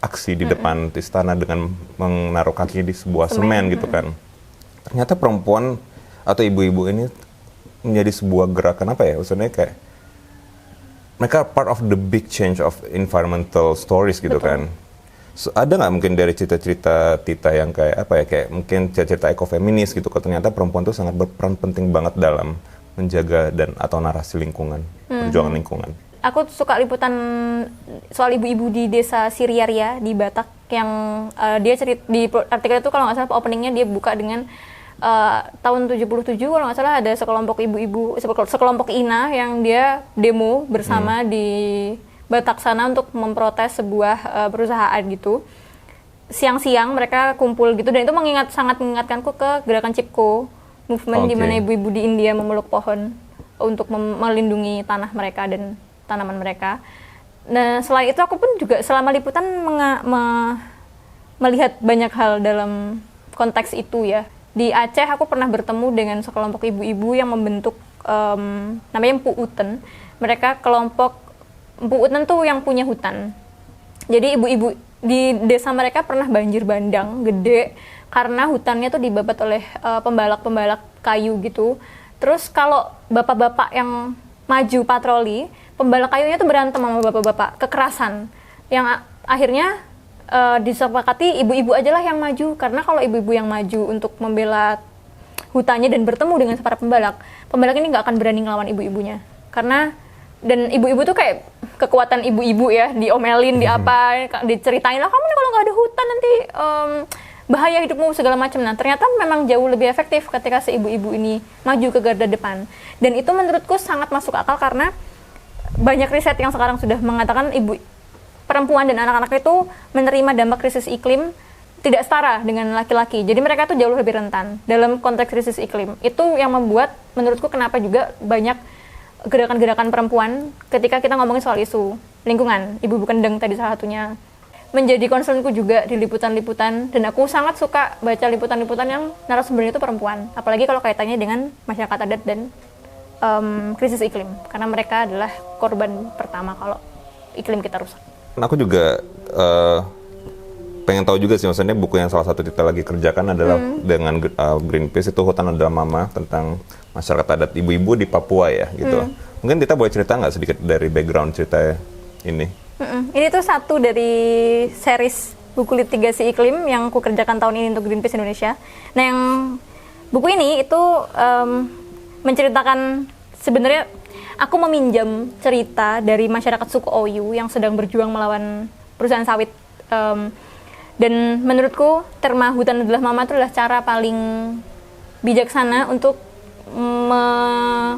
Speaker 3: aksi di depan istana dengan menaruh kaki di sebuah semen gitu kan. Ternyata perempuan atau ibu-ibu ini menjadi sebuah gerakan apa ya, maksudnya kayak mereka part of the big change of environmental stories gitu. Betul. Kan. So, ada nggak mungkin dari cerita-cerita Tita yang kayak apa ya, kayak mungkin cerita-cerita ekofeminis gitu, kok ternyata perempuan tuh sangat berperan penting banget dalam menjaga dan atau narasi lingkungan, perjuangan lingkungan. Aku
Speaker 1: suka liputan soal ibu-ibu di desa Siriaria di Batak yang dia cerita di artikel itu, kalau nggak salah openingnya dia buka dengan tahun 77 kalau nggak salah ada sekelompok ibu-ibu, sekelompok INA yang dia demo bersama di Batak sana untuk memprotes sebuah perusahaan gitu. Siang-siang mereka kumpul gitu, dan itu sangat mengingatkanku ke gerakan Chipko movement, di mana ibu-ibu di India memeluk pohon untuk melindungi tanah mereka dan tanaman mereka. Nah, selain itu aku pun juga selama liputan melihat banyak hal dalam konteks itu ya. Di Aceh aku pernah bertemu dengan sekelompok ibu-ibu yang membentuk namanya Empu Uten. Mereka kelompok Empu Uten tuh yang punya hutan. Jadi ibu-ibu di desa mereka pernah banjir bandang gede karena hutannya tuh dibabat oleh pembalak-pembalak kayu gitu. Terus kalau bapak-bapak yang maju patroli, pembalak kayunya tuh berantem sama bapak-bapak, kekerasan. Yang akhirnya disepakati ibu-ibu aja lah yang maju, karena kalau ibu-ibu yang maju untuk membela hutannya dan bertemu dengan para pembalak ini nggak akan berani ngelawan ibu-ibunya. Karena, dan ibu-ibu tuh kayak kekuatan ibu-ibu ya, diomelin, diceritain lah, kamu nih kalau nggak ada hutan nanti bahaya hidupmu segala macam. Nah, ternyata memang jauh lebih efektif ketika si ibu-ibu ini maju ke garda depan. Dan itu menurutku sangat masuk akal karena banyak riset yang sekarang sudah mengatakan perempuan dan anak-anak itu menerima dampak krisis iklim tidak setara dengan laki-laki. Jadi mereka tuh jauh lebih rentan dalam konteks krisis iklim. Itu yang membuat menurutku kenapa juga banyak gerakan-gerakan perempuan ketika kita ngomongin soal isu lingkungan. Ibu Kendeng tadi salah satunya menjadi concernku juga di liputan-liputan, dan aku sangat suka baca liputan-liputan yang narasumbernya itu perempuan, apalagi kalau kaitannya dengan masyarakat adat dan krisis iklim, karena mereka adalah korban pertama kalau iklim kita rusak.
Speaker 3: Aku juga pengen tahu juga sih, maksudnya buku yang salah satu kita lagi kerjakan adalah dengan Greenpeace, itu Hutan Adalah Mama, tentang masyarakat adat ibu-ibu di Papua ya gitu. Mungkin kita boleh cerita nggak sedikit dari background cerita ini?
Speaker 1: Ini tuh satu dari series buku litigasi iklim yang aku kerjakan tahun ini untuk Greenpeace Indonesia. Nah, yang buku ini itu menceritakan, sebenarnya aku meminjam cerita dari masyarakat suku Oyu yang sedang berjuang melawan perusahaan sawit. Dan menurutku terma Hutan Adalah Mama itu adalah cara paling bijaksana untuk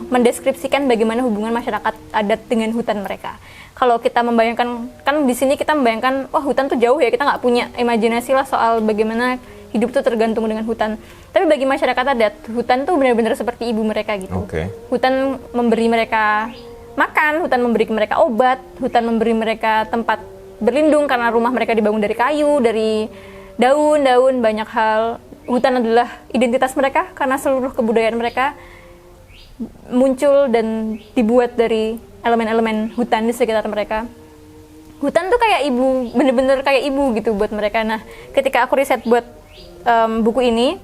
Speaker 1: mendeskripsikan bagaimana hubungan masyarakat adat dengan hutan mereka. Kalau kita membayangkan, kan di sini kita membayangkan, wah hutan tuh jauh ya, kita nggak punya imajinasi lah soal bagaimana hidup tuh tergantung dengan hutan. Tapi bagi masyarakat adat, hutan tuh benar-benar seperti ibu mereka gitu. Hutan memberi mereka makan, hutan memberi mereka obat, hutan memberi mereka tempat berlindung karena rumah mereka dibangun dari kayu, dari daun-daun, banyak hal. Hutan adalah identitas mereka karena seluruh kebudayaan mereka muncul dan dibuat dari elemen-elemen hutan di sekitar mereka. Hutan tuh kayak ibu, bener-bener kayak ibu gitu buat mereka. Nah, ketika aku riset buat buku ini,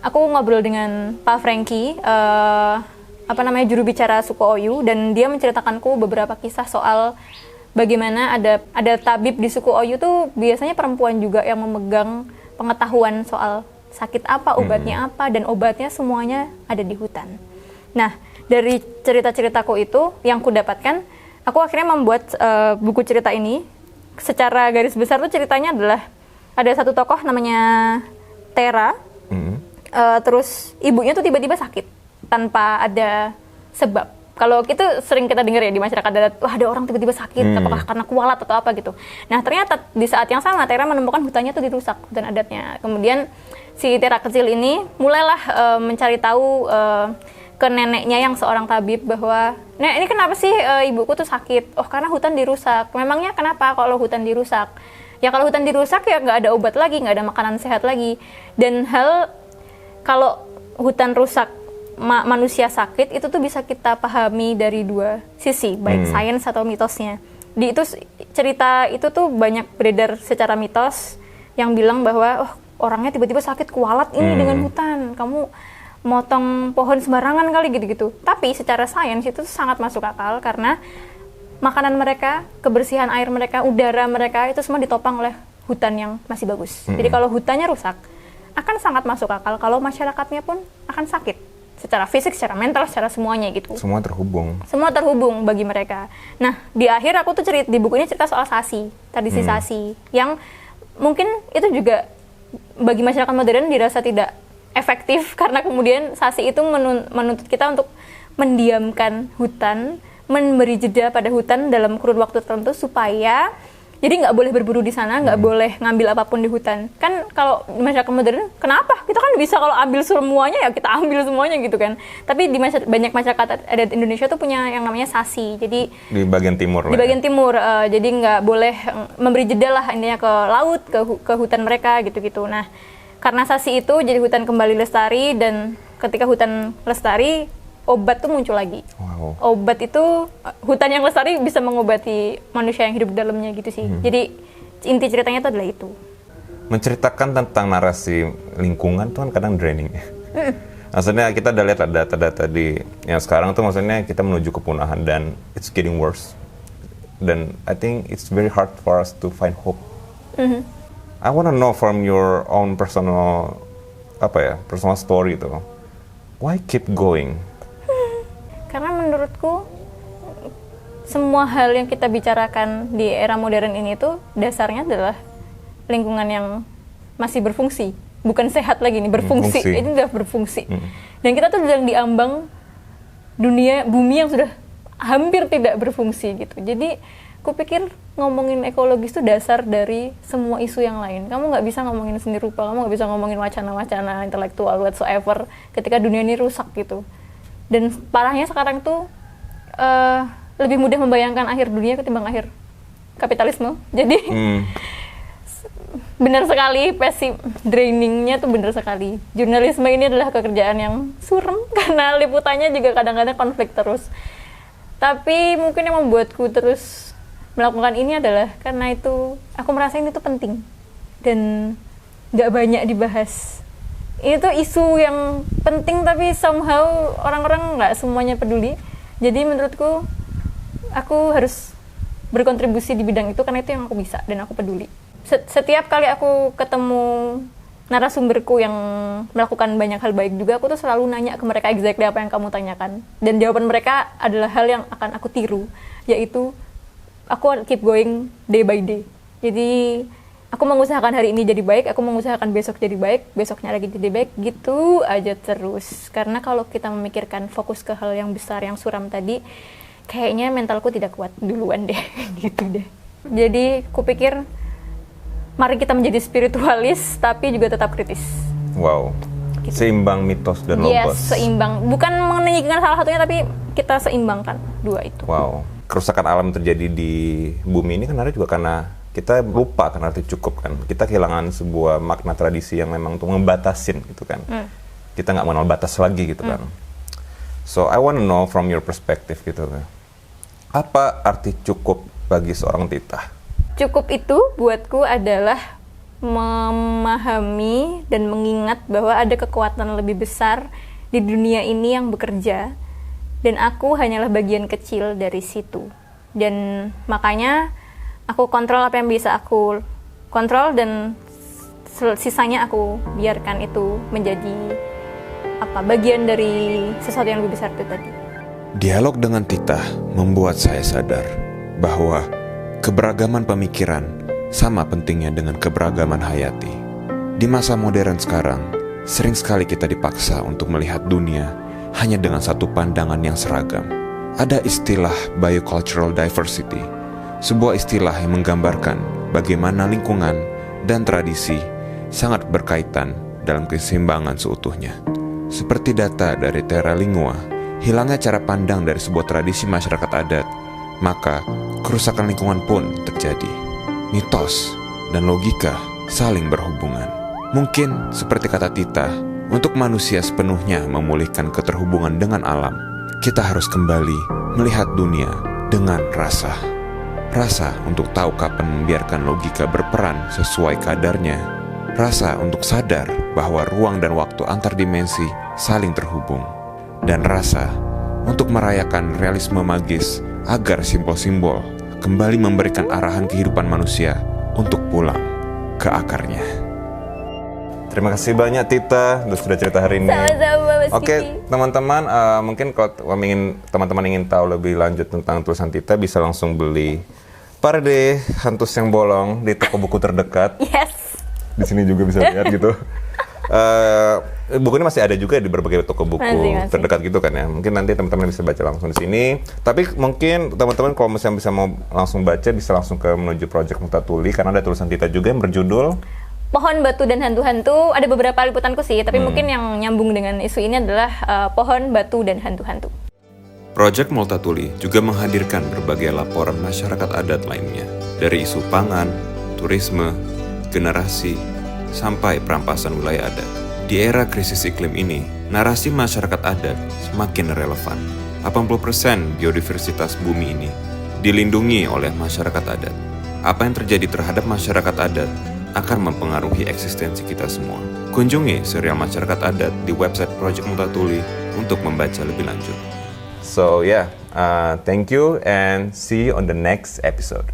Speaker 1: aku ngobrol dengan Pak Franky, juru bicara suku Oyu, dan dia menceritakanku beberapa kisah soal bagaimana ada tabib di suku Oyu tuh biasanya perempuan juga yang memegang pengetahuan soal sakit apa, obatnya apa, dan obatnya semuanya ada di hutan. Nah, dari cerita-ceritaku itu yang ku dapatkan, aku akhirnya membuat buku cerita ini. Secara garis besar tuh ceritanya adalah ada satu tokoh namanya Tera, terus ibunya tuh tiba-tiba sakit tanpa ada sebab. Kalau itu sering kita dengar ya di masyarakat adat, wah ada orang tiba-tiba sakit, apakah karena kualat atau apa gitu. Nah, ternyata di saat yang sama Tera menemukan hutannya tuh dirusak, hutan adatnya. Kemudian si Tera kecil ini mulailah mencari tahu ke neneknya yang seorang tabib bahwa, "Nek, ini kenapa sih ibuku tuh sakit?" "Oh, karena hutan dirusak." "Memangnya kenapa kalau hutan dirusak?" "Ya kalau hutan dirusak ya nggak ada obat lagi, nggak ada makanan sehat lagi." Dan kalau hutan rusak manusia sakit itu tuh bisa kita pahami dari dua sisi, baik sains atau mitosnya. Di itu cerita itu tuh banyak beredar secara mitos yang bilang bahwa orangnya tiba-tiba sakit kualat ini dengan hutan, kamu motong pohon sembarangan kali gitu-gitu. Tapi secara sains itu sangat masuk akal karena makanan mereka, kebersihan air mereka, udara mereka itu semua ditopang oleh hutan yang masih bagus. Jadi kalau hutannya rusak, akan sangat masuk akal kalau masyarakatnya pun akan sakit. Secara fisik, secara mental, secara semuanya gitu.
Speaker 3: Semua terhubung.
Speaker 1: Semua terhubung bagi mereka. Nah, di akhir aku tuh di buku ini cerita soal sasi, tradisi sasi. Yang mungkin itu juga bagi masyarakat modern dirasa tidak efektif karena kemudian sasi itu menuntut kita untuk mendiamkan hutan, memberi jeda pada hutan dalam kurun waktu tertentu supaya jadi nggak boleh berburu di sana, nggak boleh ngambil apapun di hutan. Kan kalau di masyarakat modern, kenapa? Kita kan bisa kalau ambil semuanya ya kita ambil semuanya gitu kan. Tapi di banyak masyarakat adat Indonesia tuh punya yang namanya sasi. Jadi
Speaker 3: Di bagian timur
Speaker 1: di bagian timur, jadi nggak boleh memberi jeda lah intinya ke laut, ke hutan mereka gitu-gitu. Nah, karena sasi itu jadi hutan kembali lestari dan ketika hutan lestari, obat tuh muncul lagi.
Speaker 3: Wow.
Speaker 1: Obat itu, hutan yang lestari bisa mengobati manusia yang hidup di dalamnya gitu sih. Jadi inti ceritanya itu adalah itu.
Speaker 3: Menceritakan tentang narasi lingkungan tuh kan kadang draining ya. Maksudnya kita udah lihat data-data di yang sekarang tuh maksudnya kita menuju kepunahan dan it's getting worse. Dan I think it's very hard for us to find hope. I wanna know from your own personal personal story tuh. Why keep going?
Speaker 1: Karena menurutku semua hal yang kita bicarakan di era modern ini tuh dasarnya adalah lingkungan yang masih berfungsi, bukan sehat lagi nih, berfungsi. Ini udah berfungsi. Dan kita tuh sedang diambang bumi yang sudah hampir tidak berfungsi gitu. Jadi kupikir ngomongin ekologis itu dasar dari semua isu yang lain. Kamu nggak bisa ngomongin seni rupa, kamu nggak bisa ngomongin wacana-wacana intelektual whatsoever ketika dunia ini rusak gitu. Dan parahnya sekarang tuh lebih mudah membayangkan akhir dunia ketimbang akhir kapitalisme. Jadi benar sekali, drainingnya tuh benar sekali. Jurnalisme ini adalah pekerjaan yang suram karena liputannya juga kadang-kadang konflik terus. Tapi mungkin yang membuatku terus melakukan ini adalah karena itu aku merasa ini tuh penting dan nggak banyak dibahas. Ini tuh isu yang penting tapi somehow orang-orang nggak semuanya peduli. Jadi menurutku aku harus berkontribusi di bidang itu karena itu yang aku bisa dan aku peduli. Setiap kali aku ketemu narasumberku yang melakukan banyak hal baik juga, aku tuh selalu nanya ke mereka exactly apa yang kamu tanyakan. Dan jawaban mereka adalah hal yang akan aku tiru, yaitu aku keep going day by day. Jadi aku mengusahakan hari ini jadi baik, aku mengusahakan besok jadi baik, besoknya lagi jadi baik, gitu aja terus. Karena kalau kita memikirkan fokus ke hal yang besar, yang suram tadi, kayaknya mentalku tidak kuat duluan deh, gitu deh. Jadi kupikir, mari kita menjadi spiritualis, tapi juga tetap kritis.
Speaker 3: Wow, gitu. Seimbang mitos dan logos.
Speaker 1: Yes, seimbang. Bukan meninggikan salah satunya, tapi kita seimbangkan dua itu.
Speaker 3: Wow, kerusakan alam terjadi di bumi ini kan ada juga karena kita lupa kan arti cukup kan. Kita kehilangan sebuah makna tradisi yang memang untuk ngebatasin gitu kan. Kita nggak mengenal batas lagi gitu kan. So I want to know from your perspective gitu kan. Apa arti cukup bagi seorang Tita?
Speaker 1: Cukup itu buatku adalah memahami dan mengingat bahwa ada kekuatan lebih besar di dunia ini yang bekerja dan aku hanyalah bagian kecil dari situ. Dan makanya aku kontrol apa yang bisa aku kontrol dan sisanya aku biarkan itu menjadi bagian dari sesuatu yang lebih besar itu tadi.
Speaker 2: Dialog dengan Tita membuat saya sadar bahwa keberagaman pemikiran sama pentingnya dengan keberagaman hayati. Di masa modern sekarang, sering sekali kita dipaksa untuk melihat dunia hanya dengan satu pandangan yang seragam. Ada istilah biocultural diversity, sebuah istilah yang menggambarkan bagaimana lingkungan dan tradisi sangat berkaitan dalam keseimbangan seutuhnya. Seperti data dari Terra Lingua, hilangnya cara pandang dari sebuah tradisi masyarakat adat, maka kerusakan lingkungan pun terjadi. Mitos dan logika saling berhubungan. Mungkin seperti kata Tita, Untuk manusia sepenuhnya memulihkan keterhubungan dengan alam, kita harus kembali melihat dunia dengan rasa. Rasa untuk tahu kapan membiarkan logika berperan sesuai kadarnya. Rasa untuk sadar bahwa ruang dan waktu antar dimensi saling terhubung. Dan rasa untuk merayakan realisme magis agar simbol-simbol kembali memberikan arahan kehidupan manusia untuk pulang ke akarnya.
Speaker 3: Terima kasih banyak Tita sudah cerita hari ini.
Speaker 1: Sama-sama, Mas
Speaker 3: Oke,
Speaker 1: Kiki.
Speaker 3: teman-teman, mungkin kalau teman-teman ingin tahu lebih lanjut tentang tulisan Tita, bisa langsung beli Parade Hantus yang Bolong di toko buku terdekat.
Speaker 1: Yes.
Speaker 3: Di sini juga bisa lihat gitu. Buku ini masih ada juga di berbagai toko buku
Speaker 1: Masih.
Speaker 3: terdekat gitu kan ya. Mungkin nanti teman-teman bisa baca langsung di sini. Tapi mungkin teman-teman kalau misalnya bisa mau langsung baca, bisa langsung ke menuju Project Multatuli karena ada tulisan Tita juga yang berjudul
Speaker 1: Pohon Batu dan Hantu-Hantu. Ada beberapa liputanku sih, tapi mungkin yang nyambung dengan isu ini adalah Pohon Batu dan Hantu-Hantu.
Speaker 2: Project Multatuli juga menghadirkan berbagai laporan masyarakat adat lainnya, dari isu pangan, turisme, generasi, sampai perampasan wilayah adat. Di era krisis iklim ini, narasi masyarakat adat semakin relevan. 80% biodiversitas bumi ini dilindungi oleh masyarakat adat. Apa yang terjadi terhadap masyarakat adat akan mempengaruhi eksistensi kita semua. Kunjungi serial masyarakat adat di website Project Multatuli untuk membaca lebih lanjut.
Speaker 3: thank you and see you on the next episode.